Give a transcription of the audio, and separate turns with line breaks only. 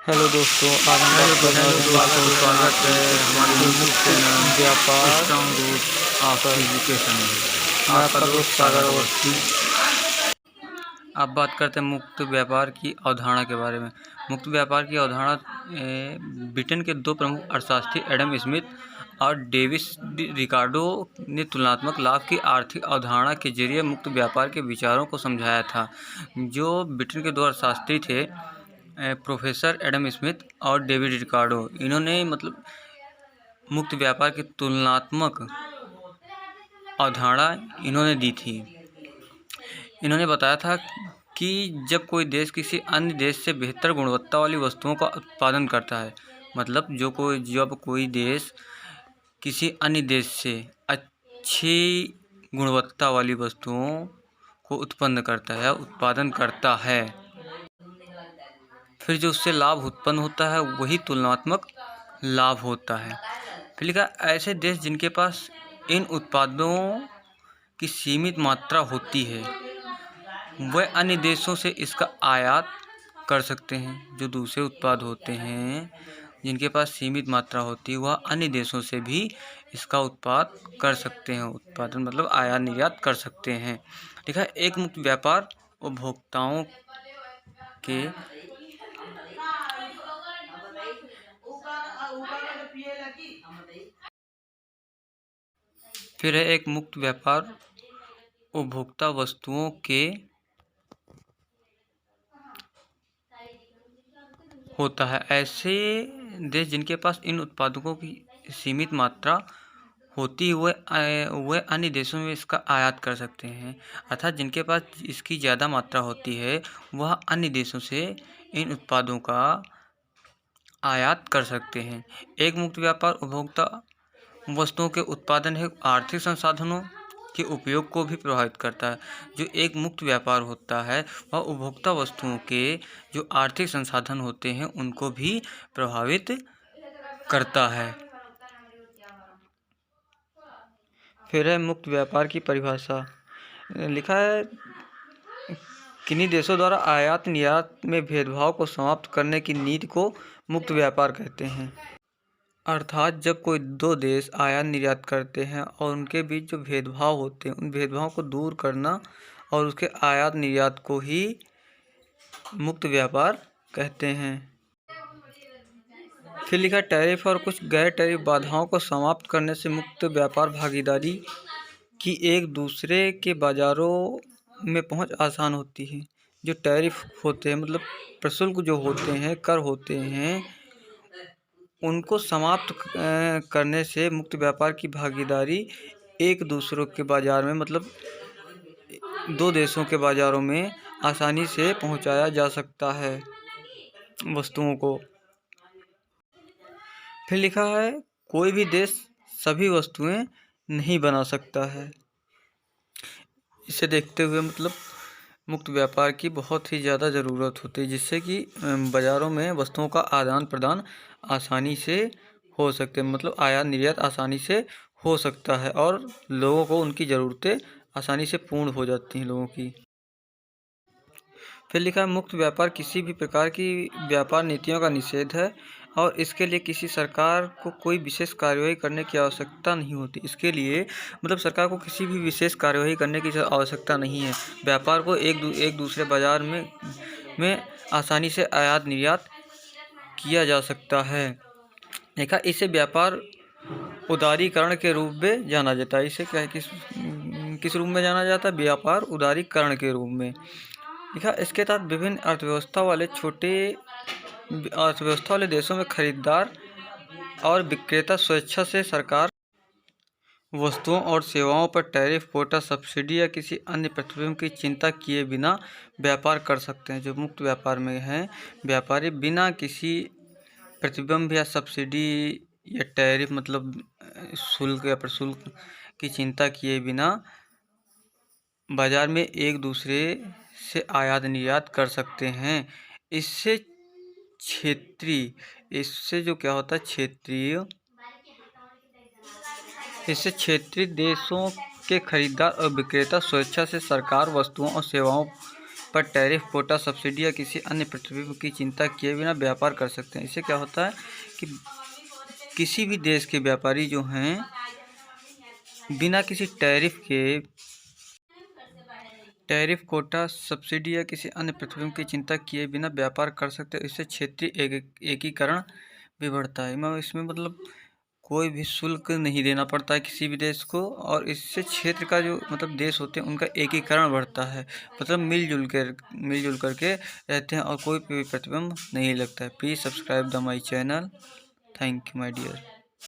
Hello दोस्तों, आज हम बात करने
हेलो
वाले हैं
दोस्तों, स्वागत है हमारे यूट्यूब
मुक्त
चैनल
व्यापार
स्ट्रॉन्ग रूट ऑफ
पर।
एजुकेशन में।
मैं
आपका
आपका
दोस्त
दोस्त सागर
सागर
अवस्थी।
अवस्थी। अब बात करते हैं मुक्त व्यापार की अवधारणा के बारे में। मुक्त व्यापार की अवधारणा ब्रिटेन के दो प्रमुख अर्थशास्त्री एडम स्मिथ और डेविस रिकार्डो ने तुलनात्मक लाभ की आर्थिक अवधारणा के जरिए मुक्त व्यापार के विचारों को समझाया था। जो ब्रिटेन के दो अर्थशास्त्री थे, प्रोफेसर एडम स्मिथ और डेविड रिकार्डो, इन्होंने मुक्त व्यापार की तुलनात्मक अवधारणा इन्होंने दी थी। इन्होंने बताया था कि जब कोई देश किसी अन्य देश से बेहतर गुणवत्ता वाली वस्तुओं का उत्पादन करता है, जब कोई देश किसी अन्य देश से अच्छी गुणवत्ता वाली वस्तुओं को उत्पादन करता है, फिर जो उससे लाभ उत्पन्न होता है वही तुलनात्मक लाभ होता है। फिर लिखा, ऐसे देश जिनके पास इन उत्पादों की सीमित मात्रा होती है वह अन्य देशों से इसका आयात कर सकते हैं। जो दूसरे उत्पाद होते हैं जिनके पास सीमित मात्रा होती है वह अन्य देशों से भी इसका उत्पाद कर सकते हैं। उत्पादन मतलब आयात निर्यात कर सकते हैं। लिखा, एक मुक्त व्यापार उपभोक्ताओं के फिर है एक मुक्त व्यापार उपभोक्ता वस्तुओं के होता है। ऐसे देश जिनके पास इन उत्पादों की सीमित मात्रा होती है वह अन्य देशों में इसका आयात कर सकते हैं, अर्थात जिनके पास इसकी ज़्यादा मात्रा होती है वह अन्य देशों से इन उत्पादों का आयात कर सकते हैं। एक मुक्त व्यापार उपभोक्ता वस्तुओं के उत्पादन है आर्थिक संसाधनों के उपयोग को भी प्रभावित करता है। जो एक मुक्त व्यापार होता है वह उपभोक्ता वस्तुओं के जो आर्थिक संसाधन होते हैं उनको भी प्रभावित करता है। फिर है मुक्त व्यापार की परिभाषा। लिखा है, किन्हीं देशों द्वारा आयात निर्यात में भेदभाव को समाप्त करने की नीति को मुक्त व्यापार कहते हैं। अर्थात जब कोई दो देश आयात निर्यात करते हैं और उनके बीच जो भेदभाव होते हैं उन भेदभाव को दूर करना और उसके आयात निर्यात को ही मुक्त व्यापार कहते हैं। फिर लिखा, टैरिफ और कुछ गैर टैरिफ बाधाओं को समाप्त करने से मुक्त व्यापार भागीदारी की एक दूसरे के बाजारों में पहुंच आसान होती है। जो टैरिफ होते हैं मतलब प्रशुल्क जो होते हैं, कर होते हैं, उनको समाप्त करने से मुक्त व्यापार की भागीदारी एक दूसरों के बाजार में मतलब दो देशों के बाजारों में आसानी से पहुंचाया जा सकता है वस्तुओं को। फिर लिखा है, कोई भी देश सभी वस्तुएं नहीं बना सकता है। इसे देखते हुए मुक्त व्यापार की बहुत ही ज़्यादा ज़रूरत होती है, जिससे कि बाज़ारों में वस्तुओं का आदान प्रदान आसानी से हो सकते हैं, आयात निर्यात आसानी से हो सकता है और लोगों को उनकी ज़रूरतें आसानी से पूर्ण हो जाती हैं लोगों की। फिर लिखा है, मुक्त व्यापार किसी भी प्रकार की व्यापार नीतियों का निषेध है और इसके लिए किसी सरकार को कोई विशेष कार्यवाही करने की आवश्यकता नहीं होती। इसके लिए सरकार को किसी भी विशेष कार्यवाही करने की आवश्यकता नहीं है। व्यापार को एक दूसरे बाजार में आसानी से आयात निर्यात किया जा सकता है। देखा, इसे व्यापार उदारीकरण के रूप में जाना जाता है। इसे क्या है, किस रूप में जाना जाता है? व्यापार उदारीकरण के रूप में। देखा, इसके तहत विभिन्न अर्थव्यवस्था वाले देशों में खरीदार और विक्रेता स्वेच्छा से सरकार वस्तुओं और सेवाओं पर टैरिफ, कोटा, सब्सिडी या किसी अन्य प्रतिबंध की चिंता किए बिना व्यापार कर सकते हैं। जो मुक्त व्यापार में हैं, व्यापारी बिना किसी प्रतिबंध या सब्सिडी या टैरिफ शुल्क या प्रशुल्क की चिंता किए बिना बाजार में एक दूसरे से आयात निर्यात कर सकते हैं। इससे क्षेत्रीय देशों के खरीदार और विक्रेता स्वेच्छा से सरकार वस्तुओं और सेवाओं पर टैरिफ, कोटा, सब्सिडी या किसी अन्य प्रतिबंध की चिंता किए बिना व्यापार कर सकते हैं। इससे क्या होता है कि किसी भी देश के व्यापारी जो हैं बिना किसी टैरिफ, कोटा, सब्सिडी या किसी अन्य प्रतिबंध की चिंता किए बिना व्यापार कर सकते हैं। इससे क्षेत्रीय एकीकरण भी बढ़ता है। इसमें मतलब कोई भी शुल्क नहीं देना पड़ता है किसी भी देश को, और इससे क्षेत्र का जो मतलब देश होते हैं उनका एकीकरण बढ़ता है। मतलब मिलजुल करके रहते हैं और कोई भी प्रतिबंध नहीं लगता है। Please subscribe the my channel. Thank you my dear.